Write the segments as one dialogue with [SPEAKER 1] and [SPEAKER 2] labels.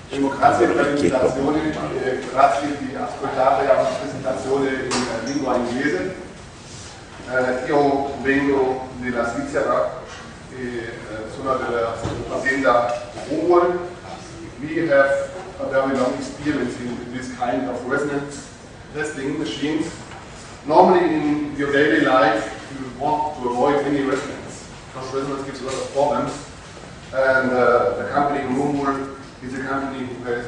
[SPEAKER 1] grazie per la presentazione, grazie di ascoltare la presentazione in lingua inglese. Io vengo dalla Svizzera e sono dell'azienda Resonant. We have a very long experience in this kind of resonance testing machines. Normally in your daily life you want to avoid any resonance because resonance gives a lot of problems. And the company Resonant is a company who has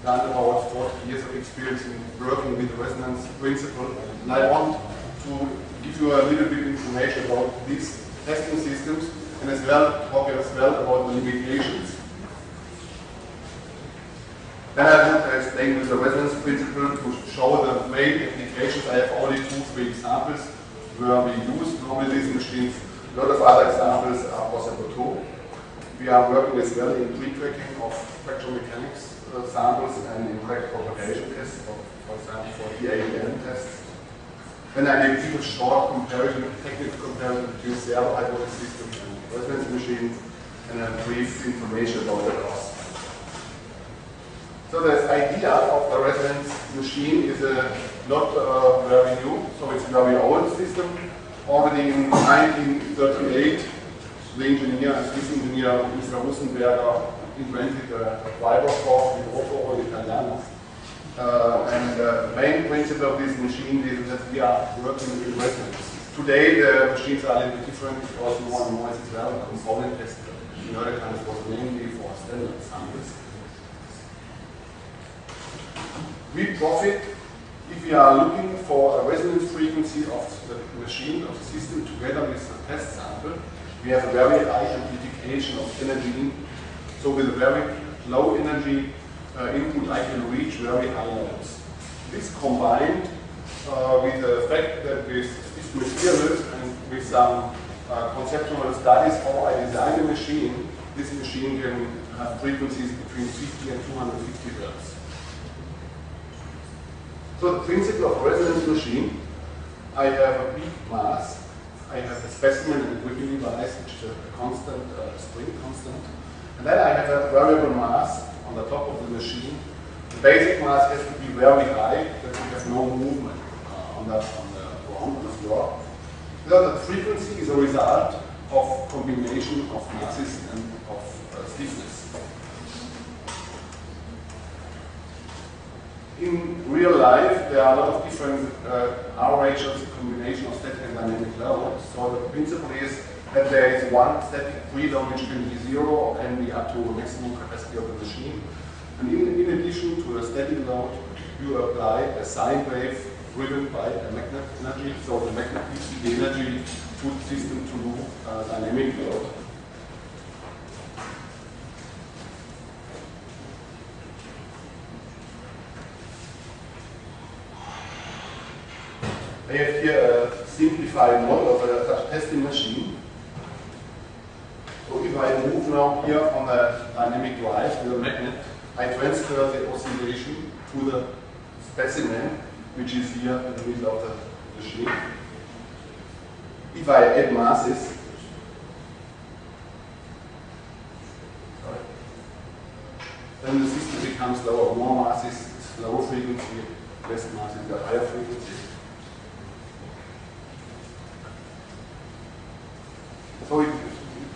[SPEAKER 1] done about 40 years of experience in working with the resonance principle. And I want to give you a little bit information about these testing systems and as well talk as well about the limitations. Then I want to explain with the resonance principle to show the main applications. I have only 2-3 examples where we use normally these machines. A lot of other examples are possible too. We are working as well in pre-tracking of fractal mechanics samples and in crack propagation tests, for example for EAEM tests. Then I give a short comparison, technical comparison between servo hydraulic systems and resonance machines, and a brief information about the cost. So the idea of the resonance machine is not very new, so it's a very old system. Already in 1938, the engineer, Swiss engineer Mr. Russenberger invented a driver force with rotor italiano. And the main principle of this machine is that we are working with resonance. Today the machines are a little bit different because more and more as well a component test. In other times was mainly for standard samples. We profit if we are looking for a resonance frequency of the machine, of the system, together with the test sample. We have a very high amplification of energy input. So with a very low energy input, I can reach very high levels. This combined with the fact that with these materials and with some conceptual studies how I design a machine, this machine can have frequencies between 50 and 250 Hz. So the principle of a resonance machine, I have a peak mass, I have a specimen and a gripping device, which is a constant, spring constant, and then I have a variable mass on the top of the machine. The basic mass has to be very high, that we have no movement on the ground, on the floor. So the frequency is a result of combination of masses and of stiffness. In real life, there are a lot of different R ratios, combination of static and dynamic loads. So the principle is that there is one static preload which can be 0 or can be up to the maximum capacity of the machine. And in addition to the static load, you apply a sine wave driven by a magnet energy. So the magnet gives the energy to the system to do dynamic load. I have here a simplified model of a testing machine. So if I move now here on the dynamic drive with a magnet, I transfer the oscillation to the specimen, which is here in the middle of the machine. If I add masses, then the system becomes lower. More masses, it's lower frequency, less masses, the higher frequency. So it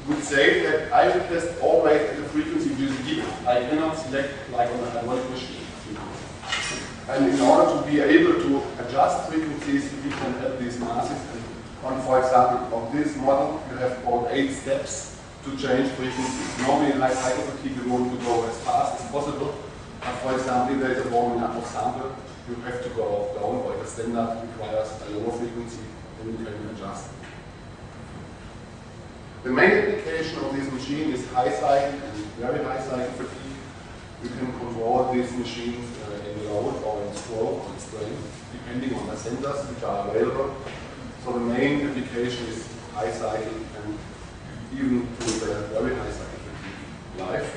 [SPEAKER 1] would say that I will test always at the frequency which is given. I cannot select like on a hydraulic machine. And in order to be able to adjust frequencies, we can add these masses. And on, for example, on this model, you have about 8 steps to change frequencies. Normally in high cycle fatigue, you want to go as fast as possible. But for example, if there is a warm enough sample, you have to go down, or the standard requires a lower frequency, then you can adjust. The main application of this machine is high cycle and very high cycle fatigue. You can control these machines in load or in stroke or in strain, depending on the sensors which are available. So the main application is high cycle and even to the very high cycle fatigue life.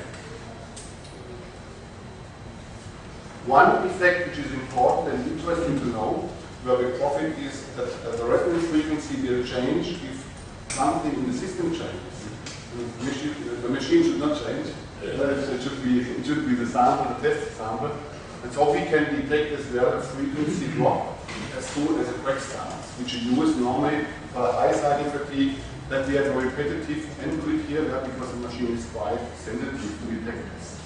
[SPEAKER 1] One effect which is important and interesting to know where we profit is that the resonance frequency will change if something in the system changes. The machine should not change, It should be the sample, the test sample. And so we can detect as well a frequency drop as soon as a crack starts, which you use normally for high cycling fatigue, that we have a repetitive entry here because the machine is quite sensitive to detect this.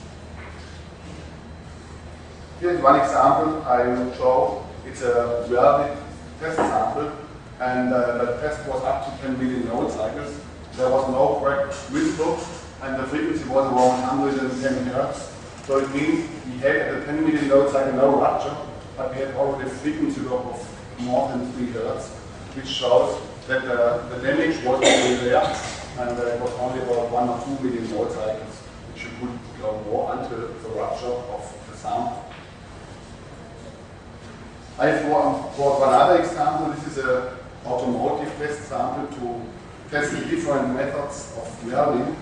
[SPEAKER 1] Here's one example I will show. It's a welded test sample, and the test was up to 10 million load cycles. There was no crack visible, and the frequency was around 110 Hertz. So it means we had at the 10 million load cycle no rupture, but we had already a frequency drop of more than 3 Hertz, which shows that the damage was already there, and it was only about 1 or 2 million load cycles, which you could go more until the rupture of the sample. I have brought one other example. This is an automotive test sample to test the different methods of welding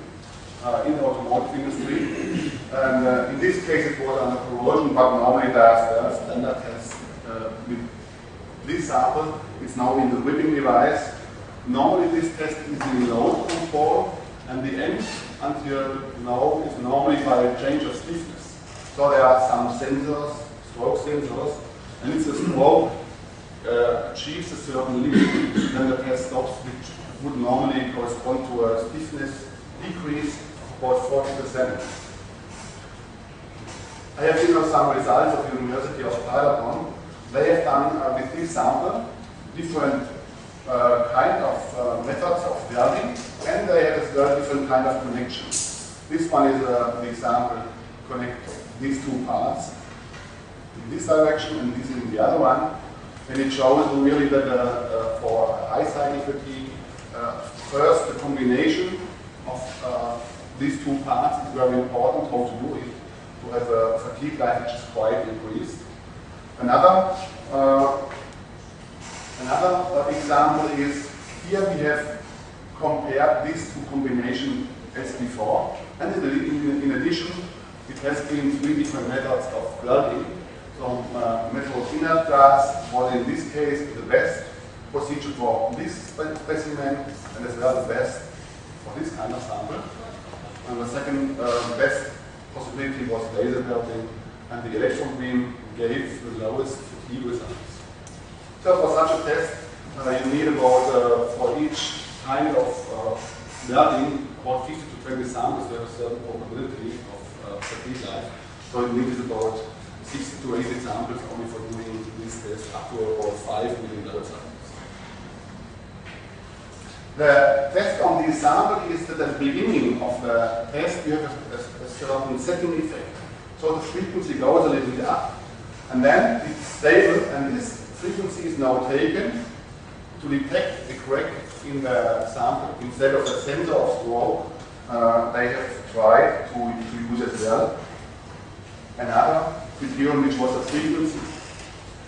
[SPEAKER 1] in the automotive industry. And in this case it was under corrosion, but normally there's a standard test with this sample. It's now in the whipping device. Normally this test is in load control, and the end until now is normally by change of stiffness. So there are some sensors, stroke sensors, and if the stroke achieves a certain limit, then the test stops, which would normally correspond to a stiffness decrease of about 40%. I have here some results of the University of Paderborn. They have done with this sample different kind of methods of welding, and they have as well different kind of connections. This one is an example, connect these two parts in this direction and this in the other one, and it shows really that for high cycling fatigue, first the combination of these two parts is very important how to do it, to have a fatigue life which is quite increased. Another example is here we have compared these two combinations as before, and in addition it has been 3 different methods of welding. So metal inert glass was in this case the best procedure for this specimen, and as well the best for this kind of sample. And the second best possibility was laser welding, and the electron beam gave the lowest fatigue results. So for such a test, you need about, for each kind of welding, about 50 to 20 samples to have a certain probability of fatigue life. So it needs about 60 to 80 samples only for doing this test, up to about 5 million load cycles. The test on this sample is that at the beginning of the test you have a certain setting effect. So the frequency goes a little bit up, and then it's stable, and this frequency is now taken to detect a crack in the sample. Instead of a sensor of stroke, they have tried to use as well another criterion, which was the frequency.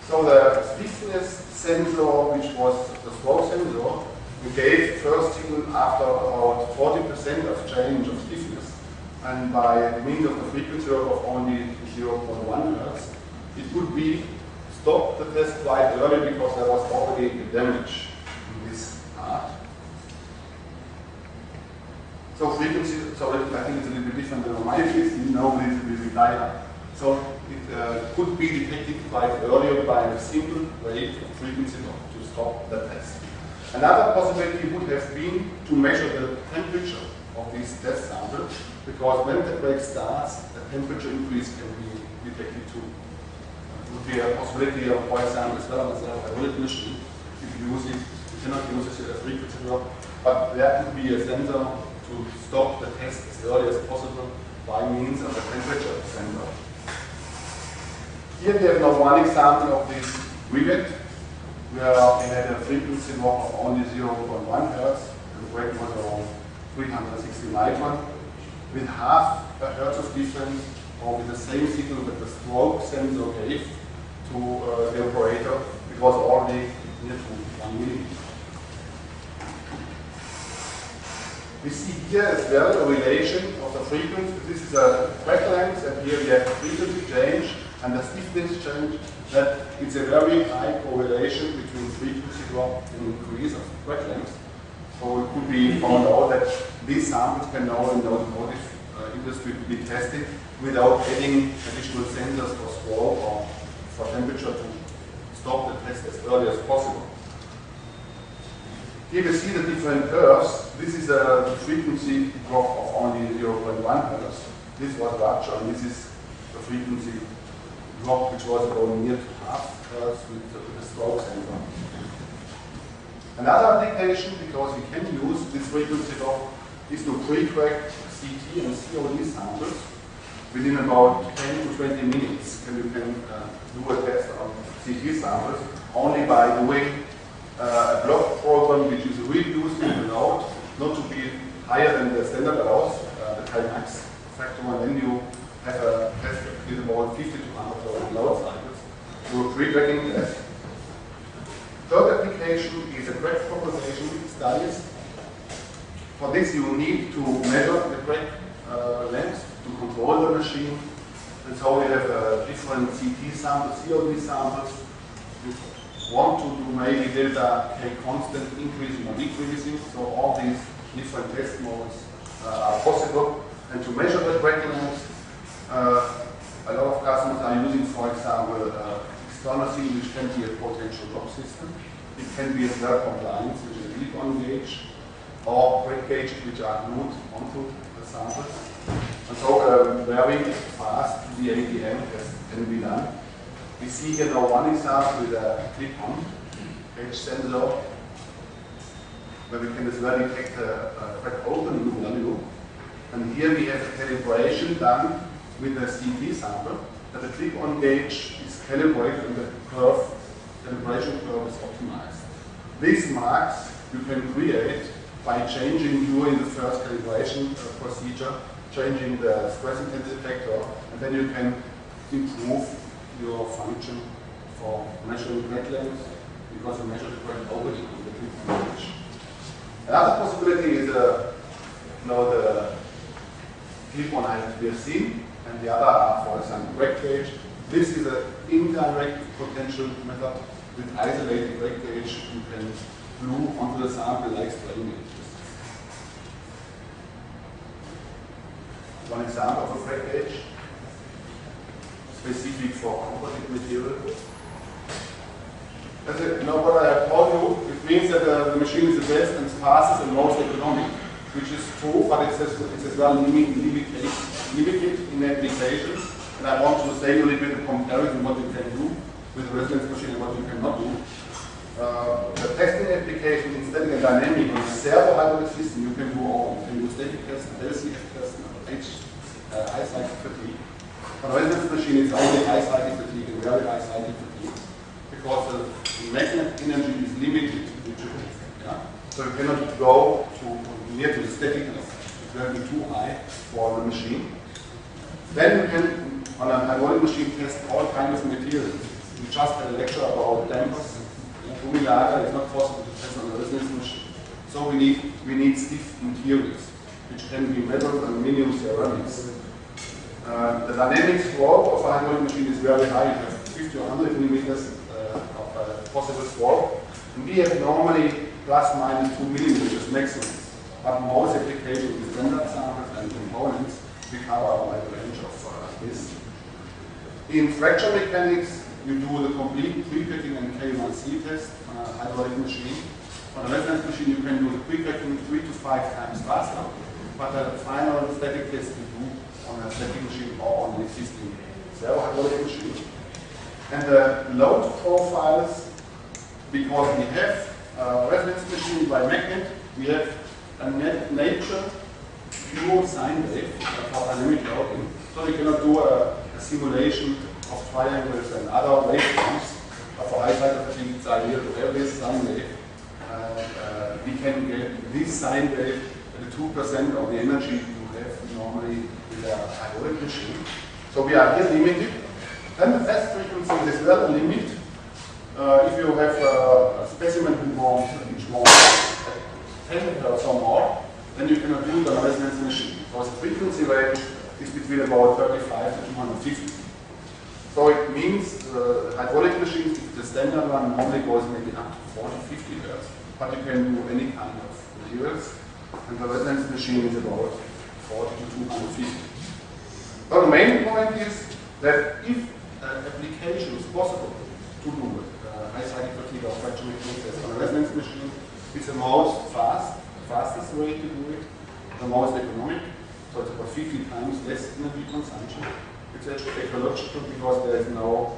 [SPEAKER 1] So the stiffness sensor, which was the stroke sensor, we gave first signal after about 40% of change of stiffness, and by means of the frequency of only 0.1 Hertz, it could be stopped the test quite early because there was already damage in this part. So frequency, so I think it's a little bit different than my case, normally it will be higher. So it could be detected quite earlier by a simple way of frequency to stop the test. Another possibility would have been to measure the temperature of this test sample, because when the break starts, the temperature increase can be detected too. It would be a possibility of, for example, as well as a real machine. If you use it, you cannot use it as a frequency drop, but there could be a sensor to stop the test as early as possible by means of a temperature sensor. Here we have now one example of this rivet, where we had a frequency drop of only 0.1 Hertz, and the weight was around 360 micron, with half a Hertz of difference, or with the same signal that the stroke sensor gave to the operator. It was already near to 1 millimeter. We see here as well a relation of the frequency. This is a crack length, and here we have a frequency change and the stiffness change. That it's a very high correlation between frequency drop and increase of crack length. So it could be found out that these samples can now in the automotive industry to be tested without adding additional sensors for swirl or for temperature to stop the test as early as possible. Here you see the different curves. This is the frequency drop of only 0.1 Hz. This was larger, and this is the frequency drop which was about near to half Hz with the stroke sensor. Another application, because we can use this frequency drop, is to pre-track CT and COD samples within about 10 to 20 minutes. And you can do a test on CT samples only by doing a block program which is reducing the load, not to be higher than the standard allows, the K-max factor, and then you have a test with about 50 to 100,000 load cycles. So pre-tracking test. Third application is a crack propagation studies. For this you need to measure the crack length to control the machine. And so we have different CT samples, COD samples. You want to do maybe delta K constant increasing or decreasing. So all these different test modes are possible. And to measure the crack length, a lot of customers are using, for example, external seal, which can be a potential drop system. It can be as well compliance, which is a clip-on gauge, or break gauges, which are glued onto the samples. And so very fast the ADM test can be done. We see here now one example with a clip-on gauge sensor, where we can as well detect a crack opening value. And here we have a calibration done with the CT sample, that the clip-on gauge is calibrated and the calibration curve is optimized. These marks you can create by changing during the first calibration procedure, changing the stress intensity factor, and then you can improve your function for measuring crack length, because you measure the crack opening on the clip-on gauge. Another possibility is the clip-on height we have seen, and the other are, for example, crack gauge. This is an indirect potential method. With isolated crack gauge, you can glue onto the sample like strain gauges. One example of a crack gauge, specific for composite material. What I have told you, it means that the machine is the best and fastest and most economic, which is true, but it's as well limited in applications. And I want to say a little bit of comparison what you can do with the resonance machine and what you cannot do. The testing application in static and dynamic on a servo hydraulic system you can do all. You can do static test, LCF test, high cycle fatigue. On a resonance machine it's only high cycle fatigue and very high cycle fatigue, because the magnet energy is limited. Yeah? So you cannot go near to the staticness. It will be too high for the machine. Then you can, on a hydraulic machine, test all kinds of materials. We just had a lecture about dampers. Gumilager is not possible to test on a resonance machine. So we need stiff materials, which can be metal, aluminum, ceramics. The dynamic slope of a hydraulic machine is very high. You have 50 or 100 millimeters of possible slope. And we have normally plus minus 2 millimeters maximum. But most applications with standard samples and components, we cover a wide range of this. In fracture mechanics, you do the complete pre-packing and K1C test on a hydraulic machine. On a resonance machine, you can do the pre-packing 3 to 5 times faster, but the final static test you do on a static machine or on an existing servo hydraulic machine. And the load profiles, because we have a resonance machine by magnet, we have a nature pure sine wave for dynamic loading. So we cannot do a simulation of triangles and other waveforms. But for high cycle fatigue, it's ideal to have this sine wave. We can get this sine wave at 2% of the energy you have normally with a hydraulic machine. So we are here limited. Then the fast frequency is as well a limit. If you have a specimen which wants 10 Hz or more, then you cannot do it on a resonance machine. So the frequency range is between about 35 to 250. So it means hydraulic machines, if the standard one normally goes maybe up to 40, 50 Hz, but you can do any kind of materials. And the resonance machine is about 240 to 250. So the main point is that if an application is possible to do high cycle fatigue or fractional process on a resonance machine, it's the most fastest way to do it, the most economic. So it's about 50 times less energy consumption. It's ecological because there is no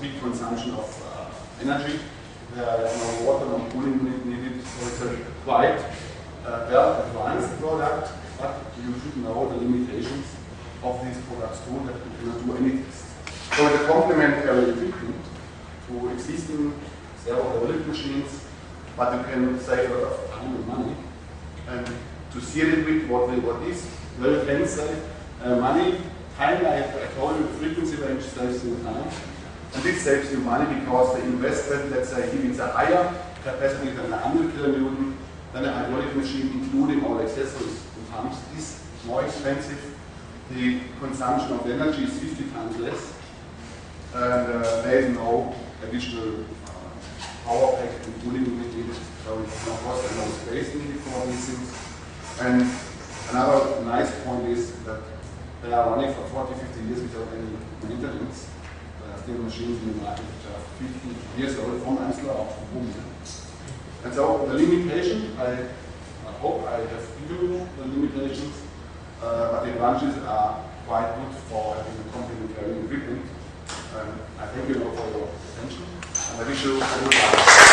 [SPEAKER 1] big consumption of energy. There is no water, no cooling unit needed. So it's a quite well advanced product, but you should know the limitations of these products too, that you cannot do any test. So it's a complementary equipment to existing servo-hydraulic machines, but you can save a lot of time and money. And to see a little bit what is, well, you can save money. Time, I told you, the frequency range saves you time. And this saves you money because the investment, let's say, if it's a higher capacity than 100 kilonewton, then a hydraulic machine, including all accessories and pumps, is more expensive. The consumption of the energy is 50 times less. And there is no additional power pack and cooling unit needed. So it's no cost and no space needed for these things. And another nice point is that they are running for 40, 50 years without any maintenance. There are still machines in the market which are 50 years old from Amsler up to boom. And so the limitation, I hope I have given you the limitations, but the advantages are quite good for having a complementary equipment. And I thank you for your attention, and I wish you a good luck.